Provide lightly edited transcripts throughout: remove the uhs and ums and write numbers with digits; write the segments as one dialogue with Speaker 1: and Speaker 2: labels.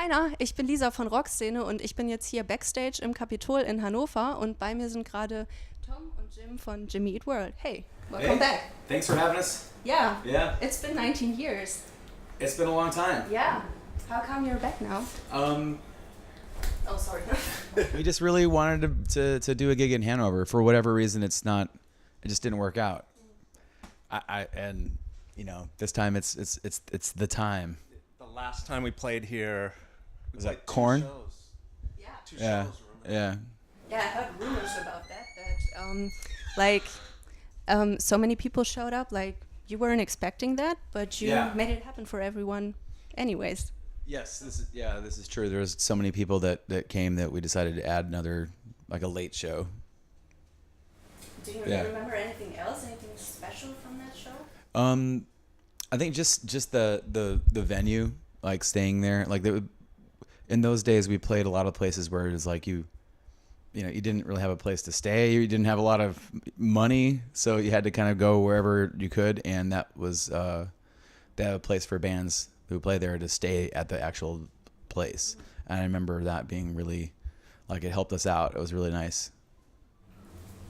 Speaker 1: Heiner, ich bin Lisa von Rockszene und ich bin jetzt hier Backstage im Kapitol in Hannover und bei mir sind gerade Tom und Jim von Jimmy Eat World. Hey, welcome back.
Speaker 2: Thanks for having us.
Speaker 1: Yeah.
Speaker 2: Yeah.
Speaker 1: It's been 19 years.
Speaker 2: It's been a long time.
Speaker 1: Yeah. How come you're back now? Oh, sorry.
Speaker 3: We just really wanted to do a gig in Hanover. For whatever reason, it just didn't work out. And you know, this time it's the time.
Speaker 4: The last time we played here,
Speaker 3: Was that Korn?
Speaker 1: Yeah.
Speaker 4: Two
Speaker 3: Yeah.
Speaker 4: shows. Remember?
Speaker 3: Yeah.
Speaker 1: Yeah, I heard rumors about that so many people showed up, like you weren't expecting that, but you made it happen for everyone anyways.
Speaker 3: Yes, this is true. There was so many people that came that we decided to add another, like a late show.
Speaker 1: Do you
Speaker 3: Yeah.
Speaker 1: remember anything else, anything special from that show?
Speaker 3: I think just the venue, like staying there, like in those days we played a lot of places where it was like you didn't really have a place to stay, you didn't have a lot of money, so you had to kind of go wherever you could, and that was they have a place for bands who play there to stay at the actual place. And I remember that being really, like, it helped us out. It was really nice.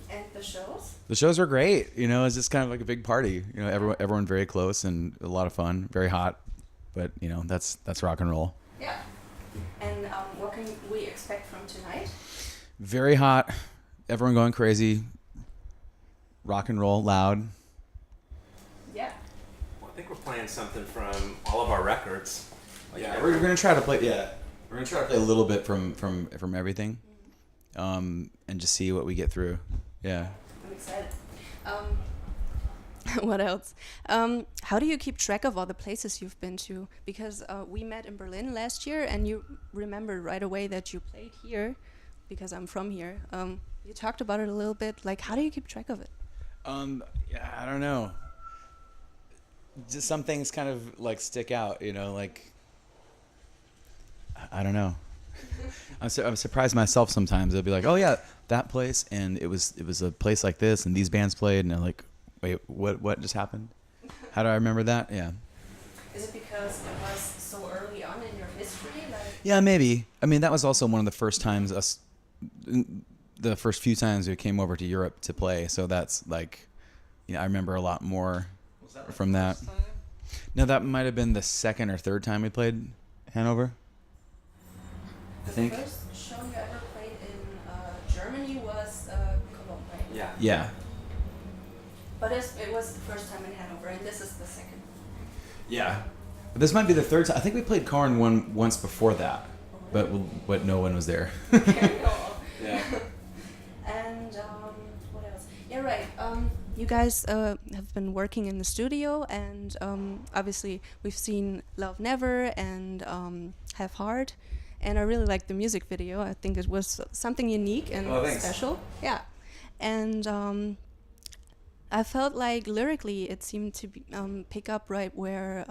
Speaker 1: And the shows?
Speaker 3: The shows were great. It's just kind of like a big party. Everyone very close and a lot of fun. Very hot, but that's rock and roll.
Speaker 1: Yeah. And what can we expect from tonight?
Speaker 3: Very hot. Everyone going crazy. Rock and roll, loud.
Speaker 1: Yeah.
Speaker 4: Well, I think we're playing something from all of our records.
Speaker 3: We're gonna try to play. Yeah, we're gonna try to play a little bit from everything, and just see what we get through. Yeah.
Speaker 1: I'm excited. What else? How do you keep track of all the places you've been to? Because we met in Berlin last year, and you remember right away that you played here, because I'm from here. You talked about it a little bit. Like, how do you keep track of it?
Speaker 3: I don't know. Just some things kind of like stick out, like, I don't know. I'm surprised myself sometimes. I'll be like, oh yeah, that place, and it was a place like this, and these bands played, and I'm like, wait, what just happened? How do I remember that? Yeah.
Speaker 1: Is it because it was so early on in your history?
Speaker 3: Yeah, maybe. I mean, that was also one of the first times the first few times we came over to Europe to play, so that's like, I remember a lot more from that.
Speaker 4: First time?
Speaker 3: No, that might have been the second or third time we played Hanover. I think.
Speaker 1: The first show you ever played in Germany was Cologne, right?
Speaker 4: Yeah.
Speaker 3: Yeah.
Speaker 1: But it was the first time in Hanover, and this is the second.
Speaker 3: Yeah. But this might be the third time. I think we played Korn once before that, but no one was there.
Speaker 1: Yeah. And what else? Yeah, right. You guys have been working in the studio, and obviously we've seen Love Never and Have Heart, and I really liked the music video. I think it was something unique and special. Yeah. And I felt like lyrically it seemed to be, pick up right where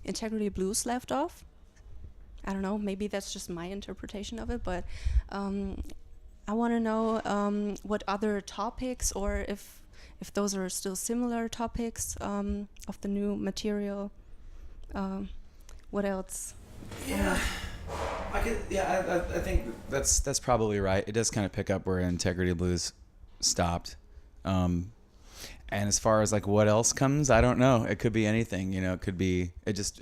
Speaker 1: Integrity Blues left off. I don't know, maybe that's just my interpretation of it, but I want to know what other topics, or if those are still similar topics of the new material. What else?
Speaker 3: Yeah. I think that's probably right. It does kind of pick up where Integrity Blues stopped. And as far as like what else comes, I don't know. It could be anything, It could be. It just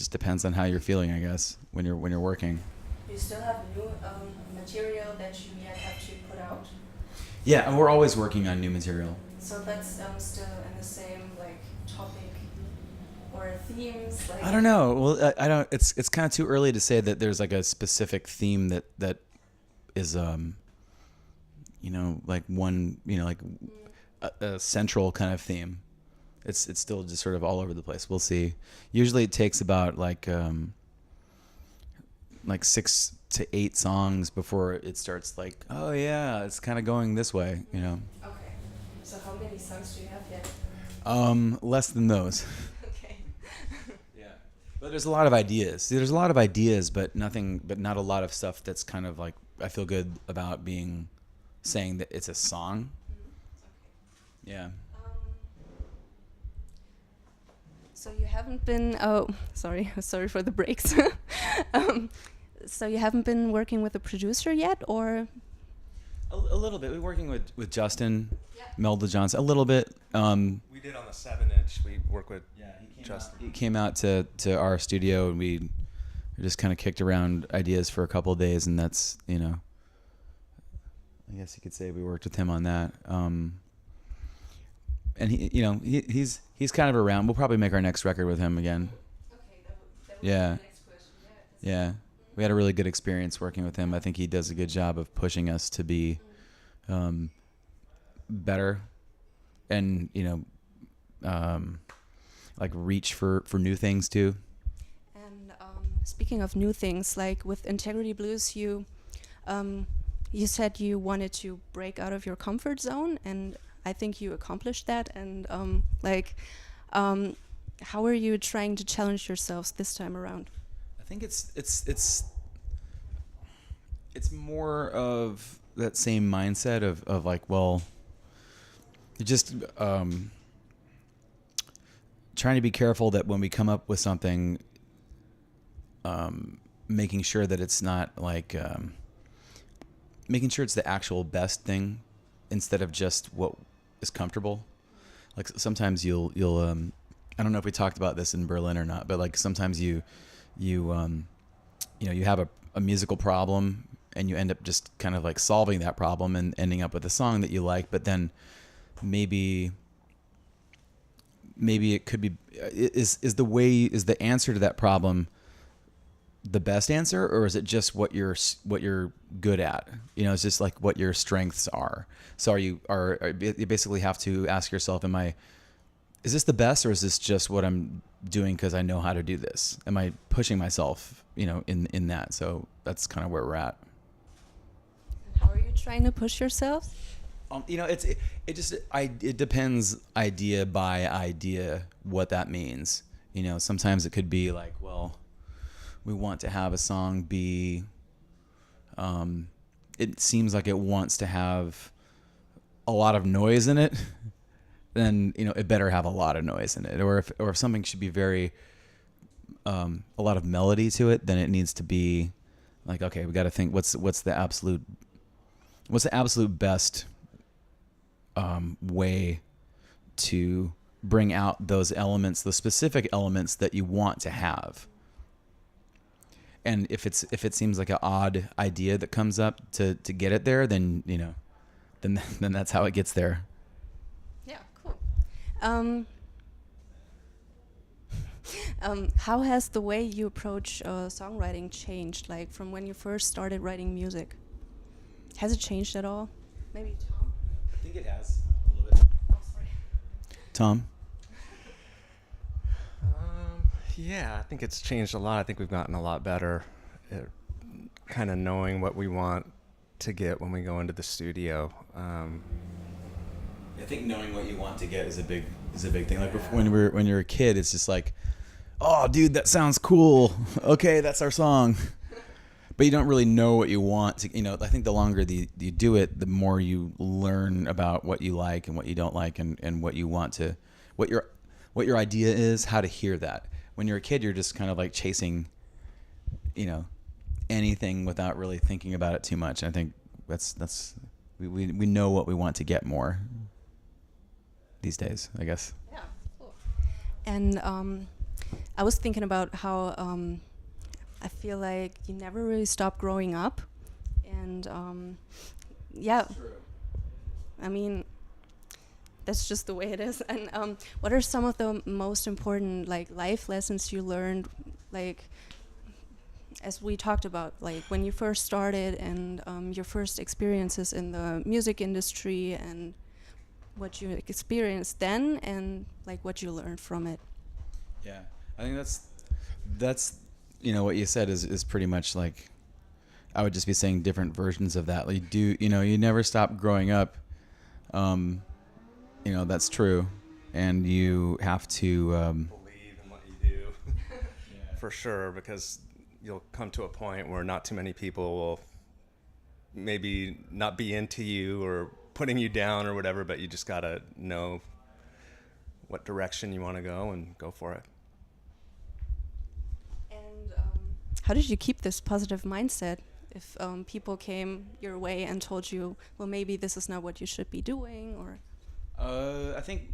Speaker 3: depends on how you're feeling, I guess, when you're working.
Speaker 1: You still have new material that you yet have to put out?
Speaker 3: Yeah, and we're always working on new material.
Speaker 1: So that's still in the same like topic or themes. Like,
Speaker 3: I don't know. Well, I don't. It's kind of too early to say that there's like a specific theme that is like one like a central kind of theme. It's still just sort of all over the place. We'll see. Usually it takes about like 6 to 8 songs before it starts like, oh yeah, it's kind of going this way,
Speaker 1: Okay. So how many songs do you have yet?
Speaker 3: Less than those.
Speaker 1: Okay.
Speaker 3: Yeah. But there's a lot of ideas. There's a lot of ideas, but not a lot of stuff that's kind of like, I feel good about saying that it's a song. Okay. Yeah. So
Speaker 1: you haven't been, sorry for the breaks. So you haven't been working with a producer yet, or?
Speaker 3: A little bit. We're working with Justin, Melda Johnson, a little bit.
Speaker 4: We did on the 7-inch. We work with Justin.
Speaker 3: He came out to our studio, and we just kind of kicked around ideas for a couple of days, and that's, I guess you could say we worked with him on that. And he's kind of around. We'll probably make our next record with him again.
Speaker 1: Okay, that would
Speaker 3: Yeah.
Speaker 1: be the next question.
Speaker 3: Yeah. We had a really good experience working with him. I think he does a good job of pushing us to be better and, like reach for new things too.
Speaker 1: And speaking of new things, like with Integrity Blues, you said you wanted to break out of your comfort zone, and I think you accomplished that. And how are you trying to challenge yourselves this time around?
Speaker 3: I think it's more of that same mindset of like, well, you just trying to be careful that when we come up with something, making sure that it's not like making sure it's the actual best thing instead of just what is comfortable. Like sometimes you'll I don't know if we talked about this in Berlin or not, but like sometimes you have a musical problem and you end up just kind of like solving that problem and ending up with a song that you like, but then maybe it could be is the answer to that problem the best answer, or is it just what you're good at? It's just like what your strengths are. So you basically have to ask yourself, is this the best, or is this just what I'm doing because I know how to do this? Am I pushing myself, in that? So that's kind of where we're at.
Speaker 1: How are you trying to push yourself?
Speaker 3: It depends idea by idea what that means. Sometimes it could be like, well, we want to have a song be, it seems like it wants to have a lot of noise in it, then, it better have a lot of noise in it. Or if something should be very, a lot of melody to it, then it needs to be like, okay, we got to think what's the absolute best way to bring out those elements, the specific elements that you want to have. And if it seems like an odd idea that comes up to get it there, then then that's how it gets there.
Speaker 1: Yeah, cool. How has the way you approach songwriting changed, like from when you first started writing music? Has it changed at all? Maybe Tom?
Speaker 3: I think it has a little bit.
Speaker 1: Oh, sorry.
Speaker 3: Tom?
Speaker 4: Yeah, I think it's changed a lot. I think we've gotten a lot better at kind of knowing what we want to get when we go into the studio.
Speaker 3: I think knowing what you want to get is a big thing. Like when you're a kid, it's just like, oh, dude, that sounds cool. Okay, that's our song. But you don't really know what you want to. I think the longer you do it, the more you learn about what you like and what you don't like, and what you want to, what your idea is, how to hear that. When you're a kid, you're just kind of like chasing, anything without really thinking about it too much. I think we know what we want to get more these days, I guess.
Speaker 1: Yeah, cool. And I was thinking about how I feel like you never really stop growing up, and yeah, I mean, that's just the way it is. And what are some of the most important life lessons you learned, as we talked about, when you first started, and your first experiences in the music industry, and what you experienced then, and what you learned from it?
Speaker 3: Yeah, I think that's what you said is pretty much like, I would just be saying different versions of that. You never stop growing up. That's true, and you have to
Speaker 4: Believe in what you do. Yeah. For sure, because you'll come to a point where not too many people will maybe not be into you or putting you down or whatever, but you just gotta know what direction you want to go and go for it.
Speaker 1: And how did you keep this positive mindset if people came your way and told you, well, maybe this is not what you should be doing, or?
Speaker 3: I think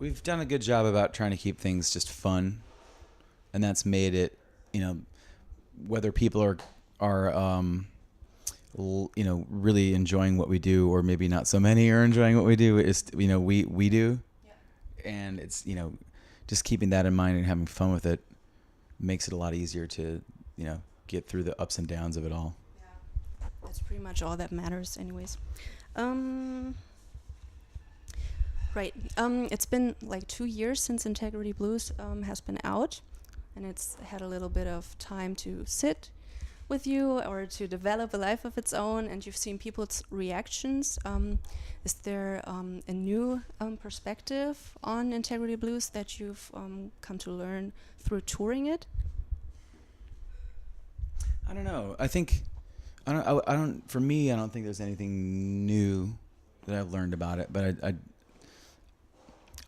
Speaker 3: we've done a good job about trying to keep things just fun, and that's made it, whether people are really enjoying what we do, or maybe not so many are enjoying what we do. Is we do, and it's just keeping that in mind and having fun with it makes it a lot easier to get through the ups and downs of it all.
Speaker 1: Yeah, that's pretty much all that matters, anyways. Right. It's been like 2 years since Integrity Blues has been out, and it's had a little bit of time to sit with you or to develop a life of its own, and you've seen people's reactions. Is there a new perspective on Integrity Blues that you've come to learn through touring it?
Speaker 3: I don't know. For me, I don't think there's anything new that I've learned about it, but I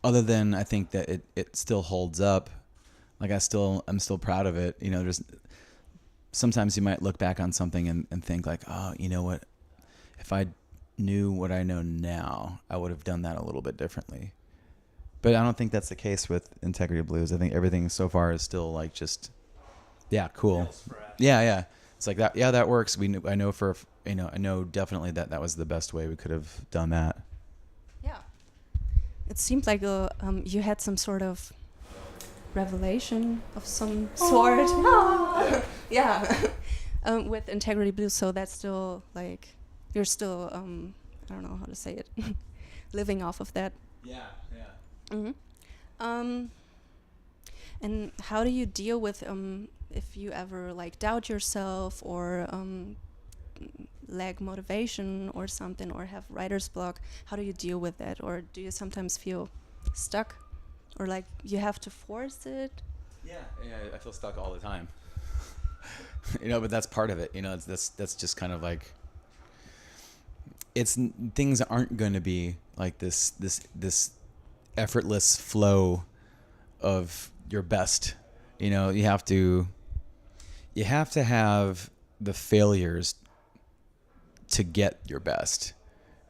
Speaker 3: other than I think that it still holds up. Like I'm still proud of it. There's sometimes you might look back on something and think like, oh, you know what? If I knew what I know now, I would have done that a little bit differently. But I don't think that's the case with Integrity Blues. I think everything so far is still like just, yeah, cool. Yeah. It's like that. Yeah, that works. I know definitely that was the best way we could have done that.
Speaker 1: Yeah. It seemed like you had some sort of revelation of some sort. Yeah. With Integrity Blues, so that's still like you're still I don't know how to say it, living off of that.
Speaker 3: Yeah.
Speaker 1: Mm-hmm. And how do you deal with if you ever like doubt yourself or lack motivation or something, or have writer's block? How do you deal with that? Or do you sometimes feel stuck, or like you have to force it?
Speaker 3: Yeah, I feel stuck all the time. But that's part of it. That's just kind of like, things aren't going to be like this effortless flow of your best. You have to have the failures to get your best.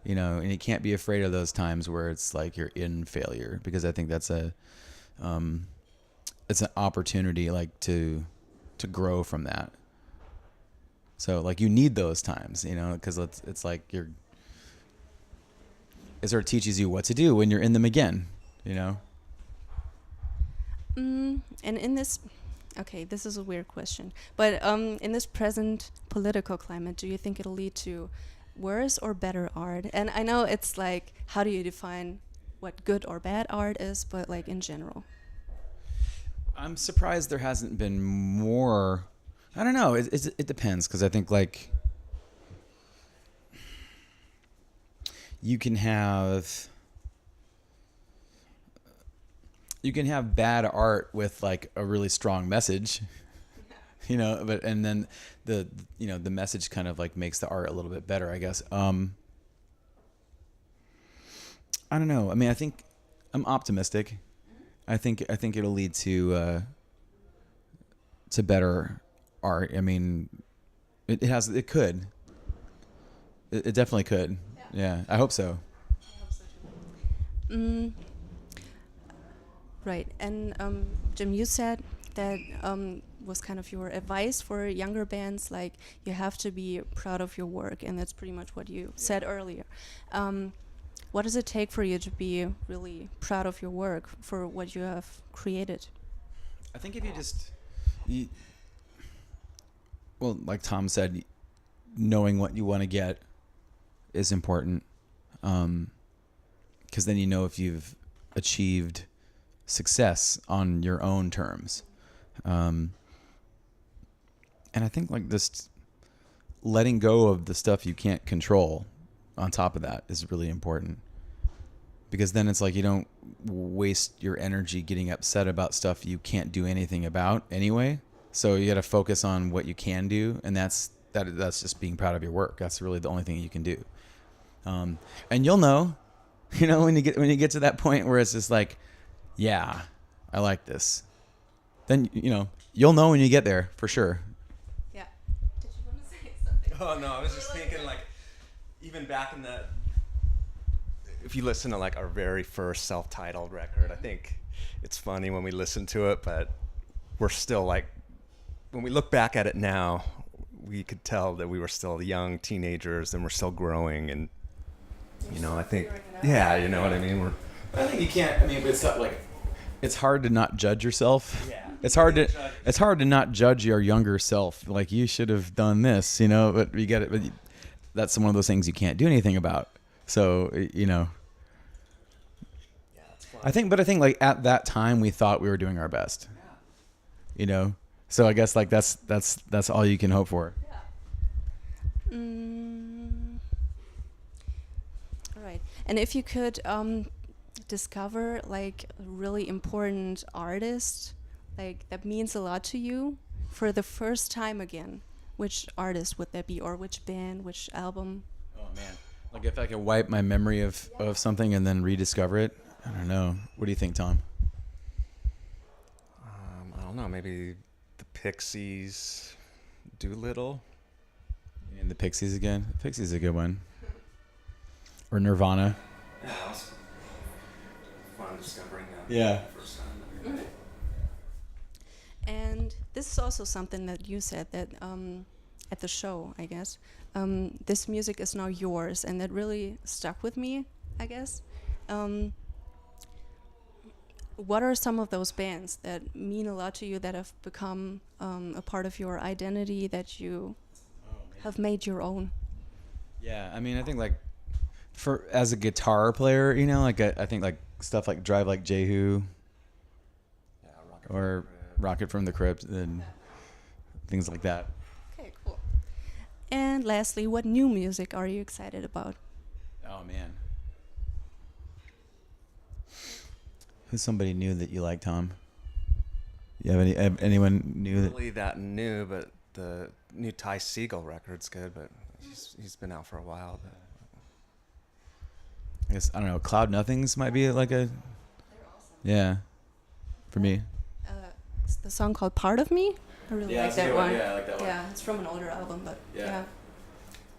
Speaker 3: And you can't be afraid of those times where it's like you're in failure, because I think that's it's an opportunity like to grow from that. So like you need those times, because it's like it sort of teaches you what to do when you're in them again,
Speaker 1: And in this, okay, this is a weird question, but in this present political climate, do you think it'll lead to worse or better art? And I know it's like, how do you define what good or bad art is, but like in general.
Speaker 3: I'm surprised there hasn't been more. I don't know. It depends, because I think like you can have bad art with like a really strong message, but and then the message kind of like makes the art a little bit better, I guess. I don't know. I mean, I think I'm optimistic. I think it'll lead to better art. I mean, it could. It definitely could. Yeah, I hope so.
Speaker 1: I hope so too. Right, and Jim, you said that was kind of your advice for younger bands, like you have to be proud of your work, and that's pretty much what you said earlier. What does it take for you to be really proud of your work, for what you have created?
Speaker 3: I think if you well, like Tom said, knowing what you want to get is important, because then if you've achieved success on your own terms. And I think like this letting go of the stuff you can't control on top of that is really important, because then it's like you don't waste your energy getting upset about stuff you can't do anything about anyway. So you got to focus on what you can do, and that's just being proud of your work. That's really the only thing you can do. And you'll know, when you get to that point where it's just like, yeah, I like this. Then You'll know when you get there, for sure.
Speaker 1: Yeah. Did you want to say something?
Speaker 4: Oh no, I was just thinking like, even back in the, if you listen to like our very first self-titled record, I think it's funny when we listen to it, but we're still like, when we look back at it now, we could tell that we were still young teenagers and we're still growing, and you know, I think, yeah, you know what I mean.
Speaker 2: I think you can't. I mean, it's not like
Speaker 3: It's hard to not judge yourself.
Speaker 4: Yeah.
Speaker 3: It's hard to not judge your younger self. Like, you should have done this, you know. But you get it. But that's one of those things you can't do anything about. So, you know.
Speaker 4: Yeah, it's fun.
Speaker 3: I think like at that time we thought we were doing our best.
Speaker 2: yeah.
Speaker 3: You know. So I guess like that's all you can hope for.
Speaker 1: All right. And if you could discover like a really important artist, like that means a lot to you, for the first time again, which artist would that be, or which band, which album?
Speaker 3: Oh man. Like if I could wipe my memory of something and then rediscover it. I don't know. What do you think, Tom?
Speaker 4: I don't know. Maybe the Pixies, Doolittle.
Speaker 3: And the Pixies again. The Pixies is a good one. Or Nirvana.
Speaker 4: Yeah, that was fun discovering that.
Speaker 3: Yeah.
Speaker 4: First time.
Speaker 1: And this is also something that you said that at the show, I guess. This music is now yours, and that really stuck with me, I guess. What are some of those bands that mean a lot to you, that have become a part of your identity, that you have made your own?
Speaker 3: Yeah, I mean, I think like for as a guitar player, you know, like I think like stuff like Drive Like Jehu, or Rocket from the Crypt, and things like that.
Speaker 1: Okay, cool. And lastly, what new music are you excited about?
Speaker 3: Oh man, who's somebody new that you like, Tom? You have anyone new that?
Speaker 4: Really that new, but the new Ty Segall record's good, but he's been out for a while. But
Speaker 3: I guess I don't know. Cloud Nothings might be like a.
Speaker 1: They're awesome.
Speaker 3: Yeah, for me.
Speaker 1: It's the song called Part of Me. I really like
Speaker 2: Yeah, that's a
Speaker 1: that
Speaker 2: good
Speaker 1: one.
Speaker 2: Yeah, I like that one.
Speaker 1: Yeah, it's from an older album, but
Speaker 2: Yeah.
Speaker 1: yeah.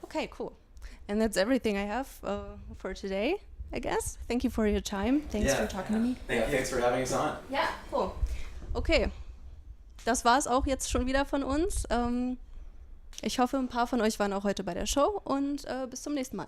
Speaker 1: Okay, cool. And that's everything I have for today, I guess. Thank you for your time. Thanks
Speaker 2: Yeah.
Speaker 1: for talking to me.
Speaker 2: Thanks for having us on.
Speaker 1: Ja, cool. Okay, das war's auch jetzt schon wieder von uns. Ich hoffe, ein paar von euch waren auch heute bei der Show, und bis zum nächsten Mal.